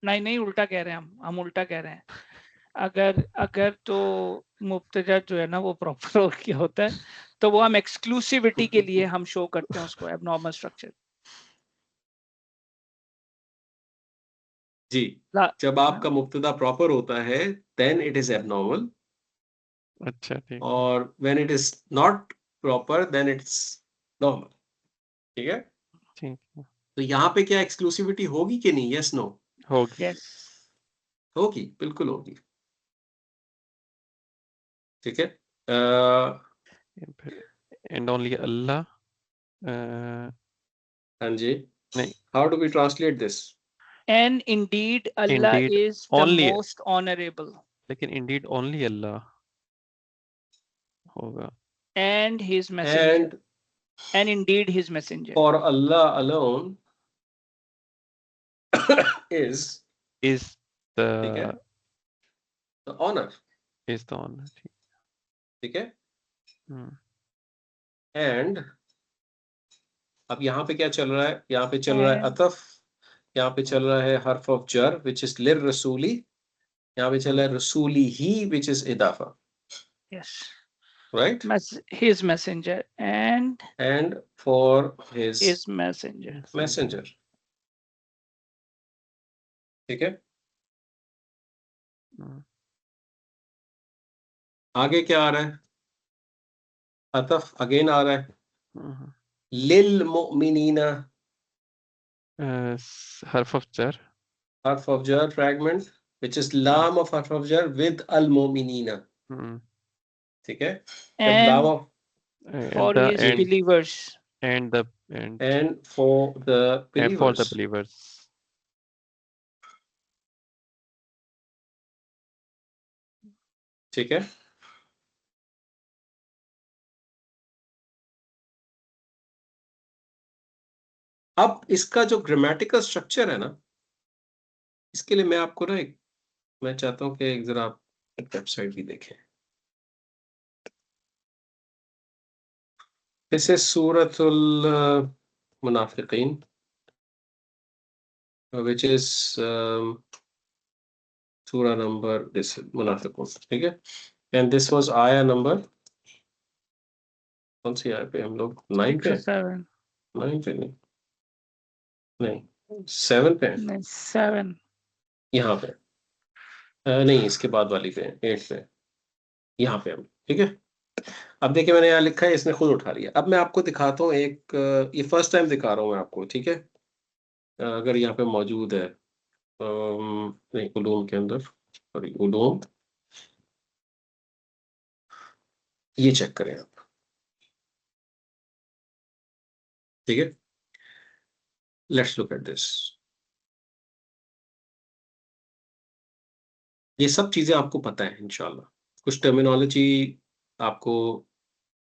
नहीं उल्टा कह रहे हैं हम उल्टा कह रहे हैं. अगर तो मुब्तदा जो है ना वो प्रॉपर हो गया होता है तो वो हम एक्सक्लूसिविटी के लिए हम शो करते हैं उसको एबनॉर्मल स्ट्रक्चर. जी. जब आपका मुब्तदा प्रॉपर होता है then it is abnormal. अच्छा, ठीक. और when it is not proper then it's normal. ठीक है? ठीक है. तो यहाँ पे क्या एक्सक्लूसिविटी होगी कि नहीं? yes no? होगी. yes. होगी, बिल्कुल होगी. ठीक है. and only Allah. हाँ जी. नहीं. How do we translate this? And indeed Allah Indeed, is the only- most honorable. लेकिन indeed only Allah होगा. And his messenger. And And indeed his messenger. for Allah alone is Is ठीक है, the the honor, is the honor. ठीक है. Hmm. And अब यहाँ पे क्या चल रहा है? यहाँ पे चल रहा है अतफ, यहाँ पे चल रहा है हर्फ ऑफ जर which is लिर रसूली, यहाँ पे चल रहा है रसूली ही which is इदाफा. Yes. Right? His messenger and for his messenger. messenger. ठीक है. Hmm. आगे क्या आ रहा है? अतफ अगेन आ रहा है. Mhm. लिल मुमिनीना, Harf of jar. harf of jar fragment which is lam of harf of jar with al muminina. Hmm. ठीक है. जब And lam of for the his and believers. and the and for the and for the believers. believers. ठीक है. अब इसका जो grammatical structure है ना, इसके लिए मैं आपको ना मैं चाहता हूं कि एक जरा आप वेबसाइट भी देखें. This is Suratul मुनाफिकीन which is सूरा नंबर दिस मुनाफिकून. ठीक है. एंड दिस वाज आया नंबर, कौन सी आया पे हम लोग? 9 पे? 7. 9 पे नहीं 7 पे. 7. यहाँ पे नहीं, इसके बाद वाली पे 8 पे, यहाँ पे हम. ठीक है. अब देखिए मैंने यहाँ लिखा है, इसने खुद उठा लिया. अब मैं आपको दिखाता हूँ एक, ये फर्स्ट टाइम दिखा रहा हूँ मैं आपको. ठीक है. अगर यहाँ पे मौजूद है नहीं, उलूम के अंदर, सॉरी उलूम, ये चेक करें आप. ठीक है. Let's look at this. ये सब चीजें आपको पता है इंशाल्लाह. कुछ टर्मिनोलॉजी आपको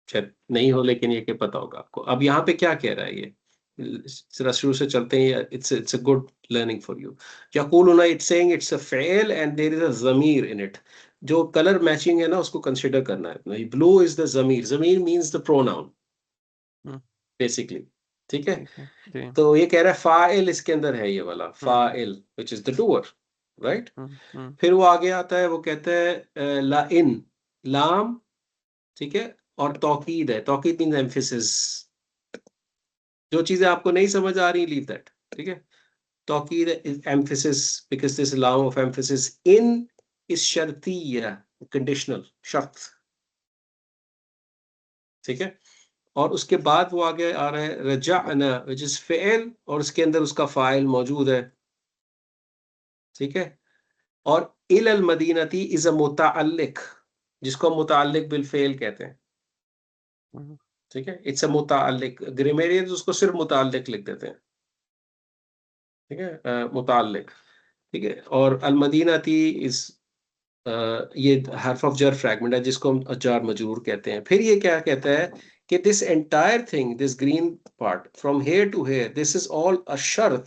शायद नहीं हो, लेकिन ये क्या पता होगा आपको. अब यहाँ पे क्या कह रहा है ये, जरा शुरू से चलते हैं. It's a good learning for you. यक़ूलूना, it's saying it's a fail and there is a ज़मीर इन इट. जो कलर मैचिंग है ना, उसको कंसीडर करना है. ब्लू इज द ज़मीर. ज़मीर मींस द प्रोनाउन बेसिकली. ठीक है. जी. तो ये कह रहा है फ़ाइल इसके अंदर है, ये वाला file which is the doer. Right. फिर वो आगे आता है, वो कहता है ला इन, लाम. ठीक है. और तौकीद है. तौकीद मींस एम्फेसिस. जो चीजें आपको नहीं समझ आ रही, लीव दैट. ठीक है. तौकीद इज एम्फेसिस बिकॉज़ दिस लाम ऑफ एम्फेसिस इन इज शर्तिया, कंडीशनल, शर्त. ठीक है. और उसके बाद वो आगे आ रहा है रजाअना व्हिच इज फ़िल, और उसके अंदर उसका फ़ाइल मौजूद है. ठीक है. और इलल मदीनती इज अ मुतअल्लिक, जिसको मुतअल्लिक बिल फ़िल कहते हैं. ठीक है. It's a मुतअल्लिक. ग्रामेरियंस उसको सिर्फ मुतअल्लिक लिख देते हैं. ठीक है. मुतअल्लिक. ठीक है. और अल मदीनती इज ये हर्फ ऑफ जर फ्रैगमेंट है, जिसको हम जार मजरूर कहते हैं. फिर ये क्या कहता है कि this entire thing, this green part from here to here, this is all a शर्त,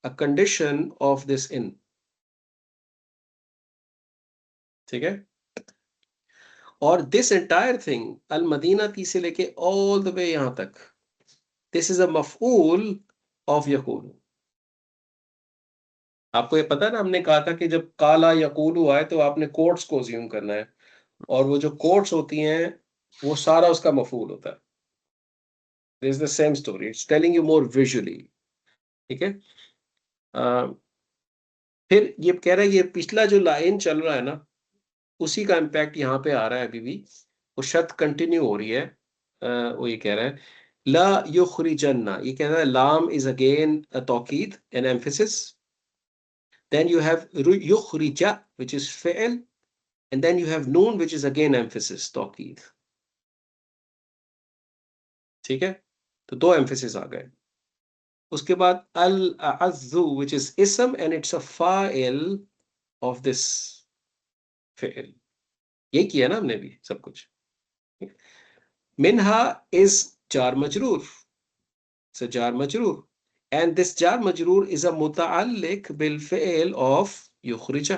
अ कंडीशन ऑफ दिस इन. ठीक है. और दिस एंटायर थिंग अल मदीनती से लेके ऑल द वे यहां तक, दिस इज अ मफऊल ऑफ यकूल. आपको ये पता है ना, हमने कहा था कि जब काला यकूलू आए तो आपने कोट्स को अज्यूम करना है, और वो जो कोट्स होती हैं वो सारा उसका मफूल होता है. This is the same story, it's telling you more visually. ठीक है. फिर ये कह रहा है, ये पिछला जो लाइन चल रहा है ना, उसी का इम्पैक्ट यहाँ पे आ रहा है. अभी भी वो शर्त कंटिन्यू हो रही है. वो ये कह रहा है ला युखरिजन्ना, ये कह रहा है लाम इज अगेन अ तौकीद, an emphasis. Then you have yukhrija, which is fi'l, and then you have noon, which is again emphasis, tawqid. ठीक है. तो दो emphasis आ गए. उसके बाद अल अज़्ज़ु which is ism and it's a fa'il of this fi'il. ये किया ना हमने भी सब कुछ. Minha is jar majroor. So jar majroor. And this jar majroor is a muta'alliq bil fi'il of yukhrija.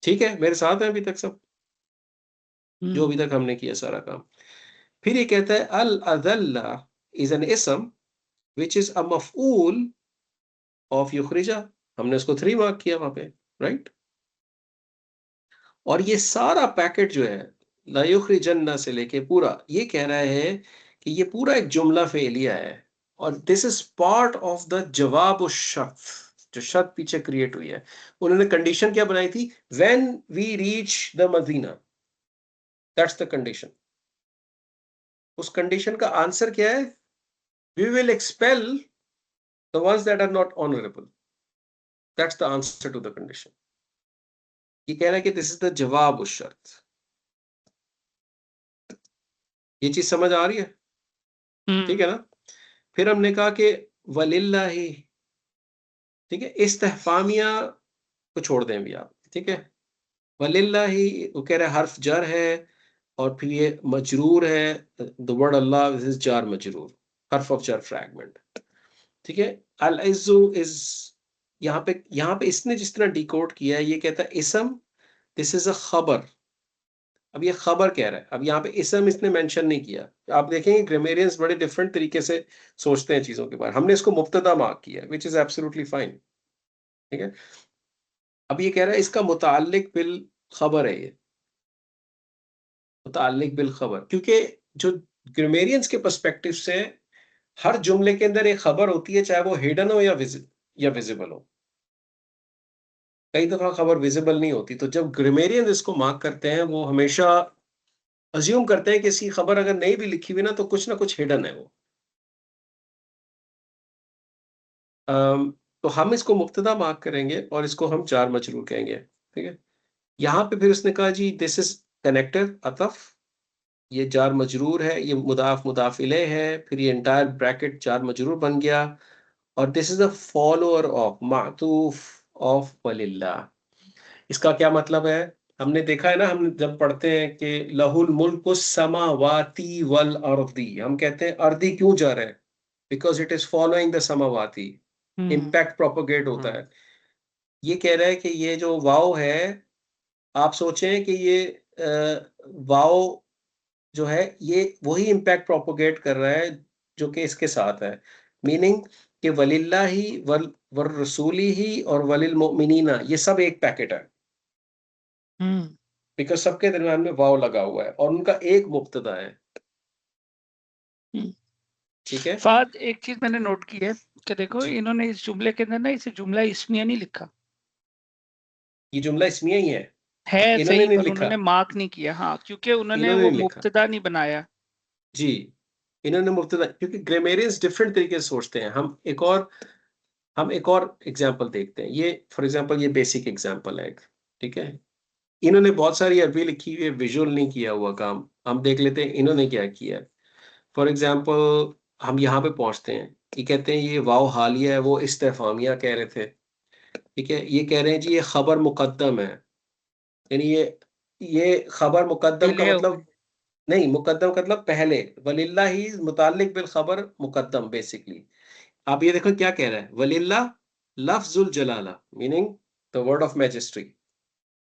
ठीक है, मेरे साथ है अभी तक सब, जो अभी तक हमने किया सारा काम. फिर ये कहता है अल अदल्ला is an ism which is a maf'ul of yukhrija. हमने उसको 3 मार्क किया वहां पे, राइट. और ये सारा पैकेट जो है ला युखरिजन्ना से लेके पूरा, ये कह रहा है कि ये पूरा एक जुमला फेलिया है, और this is part of the जवाब शर्त, जो शर्त पीछे क्रिएट हुई है. उन्होंने कंडीशन क्या बनाई थी? When we reach the Medina, that's the condition. उस कंडीशन का आंसर क्या है? We will expel the ones that are not honourable. That's the answer to the condition. ये कह रहा है कि दिस इज द जवाब उस शर्त. ये चीज समझ आ रही है? ठीक है ना. फिर हमने कहा कि वलिल्लाही, ठीक है, इस्तिफ़ामिया को छोड़ दें भी आप, ठीक है. वलिल्लाही वो कह रहे हर्फ जर है, और फिर ये मजरूर है, the word Allah this is जार मजरूर, हर्फ ऑफ जर फ्रैगमेंट, ठीक है. अल इज़्ज़ु इज यहाँ पे इसने जिस तरह डिकोड किया है, ये कहता है इसम, दिस इज अ खबर. अब ये खबर कह रहा है, अब यहाँ पे इसम इसने मेंशन नहीं किया. आप देखेंगे ग्रामेरियंस बड़े डिफरेंट तरीके से सोचते हैं चीजों के बारे. हमने इसको मुब्तदा मार्क किया, विच इज एब्सोल्युटली फाइन, ठीक है. अब ये कह रहा है इसका मुताल्लिक बिल खबर है, ये मुताल्लिक बिल खबर, क्योंकि जो ग्रामेरियंस के पर्सपेक्टिव से हर जुमले के अंदर एक खबर होती है, चाहे वो हिडन हो या विजिबल हो. कई दफा खबर विजिबल नहीं होती. तो जब ग्रामेरियंस इसको मार्क करते हैं, वो हमेशा अज्यूम करते हैं कि इसकी खबर अगर नहीं भी लिखी हुई ना, तो कुछ ना कुछ हिडन है वो. तो हम इसको मुब्तदा मार्क करेंगे और इसको हम जार मजरूर कहेंगे, ठीक है. यहाँ पे फिर उसने कहा जी दिस इज कनेक्टेड अतफ, ये जार मजरूर है, ये मुदाफ मुदाफ इले है, फिर ये एंटायर ब्रैकेट जार मजरूर बन गया, और this is a follower of मातूफ ऑफ वलिल्लाह. इसका क्या मतलब है? हमने देखा है ना, हम जब पढ़ते हैं कि लहुल मुल्कु समावाती वल अर्दी, हम कहते हैं अर्दी क्यों जा रहा है? Because it is following the समावाती, इम्पैक्ट प्रोपोगेट होता है. ये कह रहा है कि ये जो वाव है, आप सोचें कि ये वाव जो है, ये वही इम्पैक्ट प्रोपोगेट कर रहा है जो कि इसके साथ है. मीनिंग कि वलिल्लाही वल रसूली ही और वलिल मोमिनीना, ये सब एक पैकेट है, बिकॉज सबके दरमियान में वाव लगा हुआ है और उनका एक मुब्तदा है. ठीक है. फाद, एक चीज मैंने नोट की है कि देखो इन्होंने इस जुमले के अंदर ना इसे जुमला इस्मिया नहीं लिखा. ये जुमला इस्मिया ही है है इन्होंने सही, नहीं पर लिखा. उन्होंने मार्क नहीं किया. हाँ, क्योंकि उन्होंने इन्होंने वो नहीं लिखा मुब्तदा नहीं बनाया. जी. इन्होंने मुब्तदा, क्योंकि ग्रामेरियंस डिफरेंट तरीके से सोचते हैं. हम एक और एग्जांपल देखते हैं. ये फॉर एग्जांपल ये बेसिक एग्जांपल है एक, ठीक है. इन्होंने बहुत सारी अरबी लिखी हुई है, विजुअल नहीं किया हुआ काम. हम देख लेते हैं इन्होंने क्या किया है. फॉर एग्जांपल हम यहाँ पे पहुंचते हैं, ये कहते हैं ये वाव हालिया है, वो इस्तेफामिया कह रहे थे, ठीक है. ये कह रहे हैं जी ये खबर मुकद्दम है, यानी ये खबर मुकद्दम का डिले हो मतलब नहीं, मुकद्दम का मतलब पहले, वलिल्लाही मुताल्लिक बिल खबर मुकद्दम बेसिकली. आप ये देखो क्या कह रहा है, वलिल्लाह लफ्जुल जलाला meaning the word of majesty,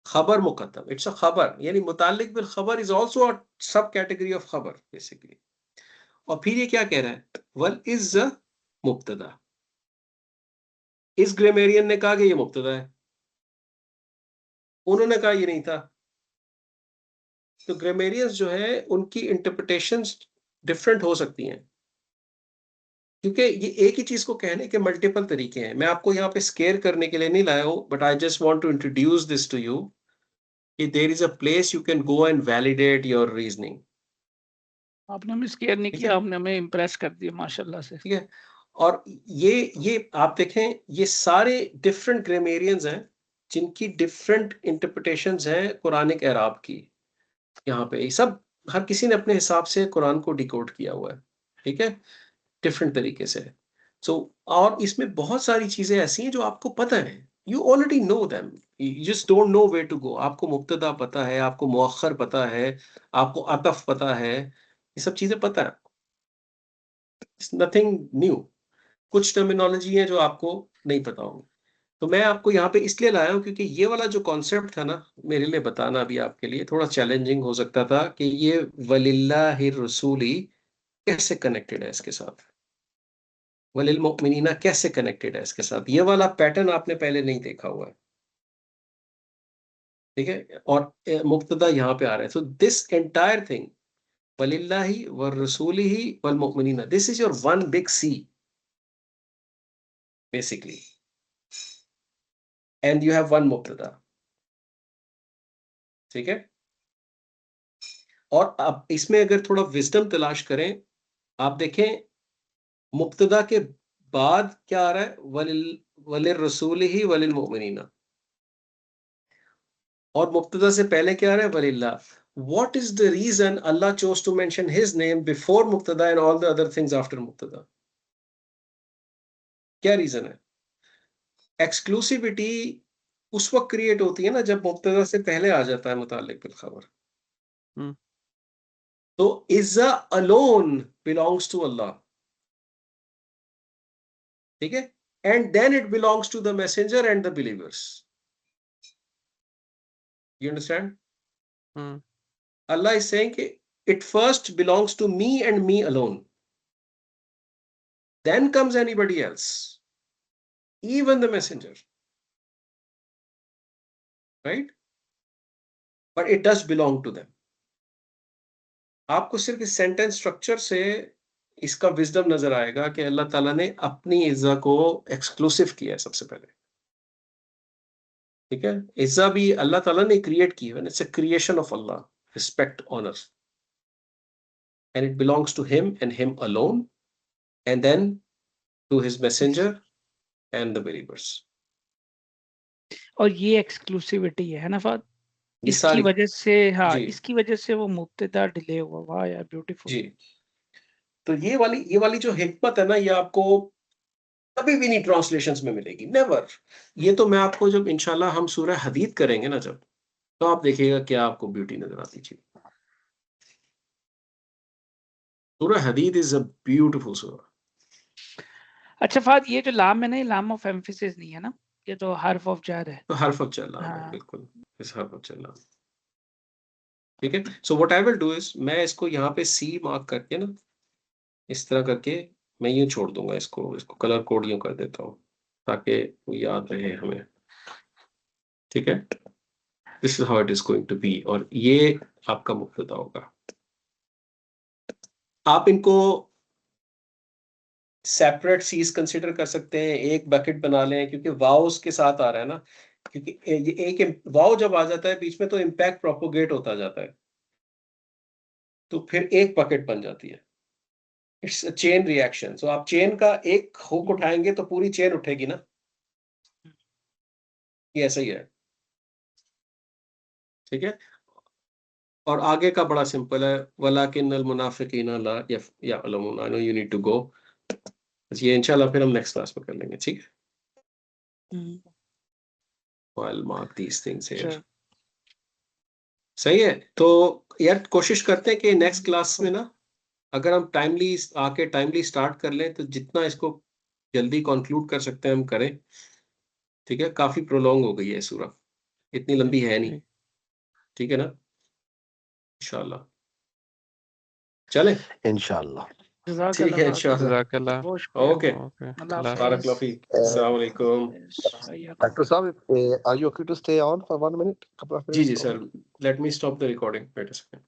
खबर मुकद्दम, इट्स अ खबर, यानी मुताल्लिक बिल खबर is also a sub category of खबर बेसिकली. और फिर ये क्या कह रहा है, वल इज मुब्तदा. इस ग्रामेरियन ने कहा कि ये मुब्तदा है, उन्होंने कहा ये नहीं था. तो ग्रामेरियंस जो है उनकी इंटरप्रिटेशंस डिफरेंट हो सकती हैं, क्योंकि ये एक ही चीज को कहने के मल्टीपल तरीके हैं. मैं आपको यहाँ पे स्केयर करने के लिए नहीं लाया हूं, but I just want to introduce this to you कि there is a place you can go and validate your reasoning. आपने हमें स्केयर नहीं ठीक किया, है. आपने हमें इम्प्रेस कर दिया माशाल्लाह से. ठीक है. और ये आप देखें, ये सारे डिफरेंट ग्रामेरियंस हैं जिनकी डिफरेंट इंटरप्रिटेशंस हैं कुरानिक एराब की. यहाँ पे सब हर किसी ने अपने हिसाब से कुरान को डिकोड किया हुआ है, ठीक है. डिफरेंट तरीके से है। सो और इसमें बहुत सारी चीजें ऐसी हैं जो आपको पता है, you already know them, you just don't know where to go. आपको मुब्तदा पता है, आपको मुअख्खर पता है, आपको अतफ पता है, ये सब चीजें पता है, इट्स नथिंग न्यू। कुछ टर्मिनोलॉजी है जो आपको नहीं पता होगी। तो मैं आपको यहाँ पे इसलिए लाया हूँ क्योंकि ये वाला जो कॉन्सेप्ट था ना, मेरे लिए बताना भी आपके लिए थोड़ा चैलेंजिंग हो सकता था कि ये वलिल्लाहिर रसूली कैसे कनेक्टेड है इसके साथ, वलिल मुमिनीना कैसे कनेक्टेड है इसके साथ। ये वाला पैटर्न आपने पहले नहीं देखा हुआ है, ठीक है। और मुब्तदा यहाँ पे आ रहा है। सो दिस एंटायर थिंग वलिल्लाहि व रसूलिही वल मुमिनीना, this is your one big C basically, and you have one मुब्तदा, ठीक है। और अब इसमें अगर थोड़ा विजडम तलाश करें, आप देखें मुब्तदा के बाद क्या आ रहा है, वलिल रसूलिही वलिल मुमिनीना, और मुब्तदा से पहले क्या आ रहा है, वलिल्लाह। What is the reason Allah chose to mention His name before Mubtada and all the other things after Mubtada? क्या रीजन है? एक्सक्लूसिविटी उस वक्त क्रिएट होती है ना जब मुब्तदा से पहले आ जाता है मुताल्लिक बिल खबर। तो इज्जा अलोन बिलोंग्स टू अल्लाह, ठीक है, and then it belongs to the messenger and the believers. You understand? Allah is saying it first belongs to me and me alone. Then comes anybody else, even the messenger, right? But it does belong to them. आपको सिर्फ इस sentence structure से इसका wisdom नजर आएगा कि अल्लाह ताला ने अपनी इज्जा को एक्सक्लूसिव किया है सबसे पहले, ठीक है। इज्जा भी अल्लाह ताला ने क्रिएट की है, it's a creation of Allah, respect, honour, and it belongs to him and him alone, and then to his messenger and the believers. और ये एक्सक्लूसिविटी है ना फाद, ये इसकी सारी वजह से, हाँ जी इसकी वजह से वो मुब्तदा डिले हुआ। वाह यार ब्यूटीफुल। जी। तो ये वाली जो हिकमत है ना, ये आपको कभी भी नहीं ट्रांसलेशंस में मिलेगी, नेवर। ये तो मैं आपको जब इंशाल्लाह हम सूरह हदीद करेंगे ना जब, तो आप देखिएगा क्या आपको ब्यूटी नजर आती है। सूरह हदीद इज अ ब्यूटीफुल सूरह। अच्छा फाद, ये जो लाम है ना, ये लाम ऑफ एम्फिसिस नहीं है ना, ये तो हर्फ ऑफ जार है। तो हर्फ ऑफ चल रहा है, हाँ। बिल्कुल इस हर्फ ऑफ चल रहा है, ठीक है। So what I will do is, मैं इसको यहाँ पे सी मार्क करके ना इस तरह करके मैं यूं छोड़ दूंगा, इसको कलर कोड यूं कर देता हूँ ताकि वो याद रहे हमें, ठीक है। This is how it is going to be, और ये आपका मुब्तदा होगा। आप इनको सेपरेट सीज कंसिडर कर सकते हैं, एक बकेट बना लें, क्योंकि वाउस के साथ आ रहा है ना, क्योंकि ये एक वाव जब आ जाता है बीच में तो इम्पैक्ट प्रोपोगेट होता जाता है, तो फिर एक बकेट बन जाती है। It's a chain reaction. सो आप चेन का एक हुक उठाएंगे तो पूरी चेन उठेगी ना, ये ऐसा ही है, ठीक है। और आगे का बड़ा सिंपल है, वलाकिन्नल मुनाफिकीना ला यअलमून। I know you need to go, ये इंशाल्लाह फिर हम नेक्स्ट क्लास में कर लेंगे, ठीक है। I'll mark these things here. Sure. सही है। तो यार कोशिश करते हैं कि नेक्स्ट क्लास में ना अगर हम टाइमली आके टाइमली स्टार्ट कर लें तो जितना इसको जल्दी कंक्लूड कर सकते हैं हम करें, ठीक है। काफी प्रोलॉन्ग हो गई है सूरह, इतनी लंबी है नहीं, ठीक है ना। इंशाल्लाह चले, इंशाल्लाह। ठीक है इंशाल्लाह। जज़ाकल्लाह। ओके, अल्लाह बारक फीक, अस्सलाम वालेकुम। Dr. Saab, are you okay to stay on for 1 minute? Couple of जी minutes? जी sir, let me stop the recording, wait a second.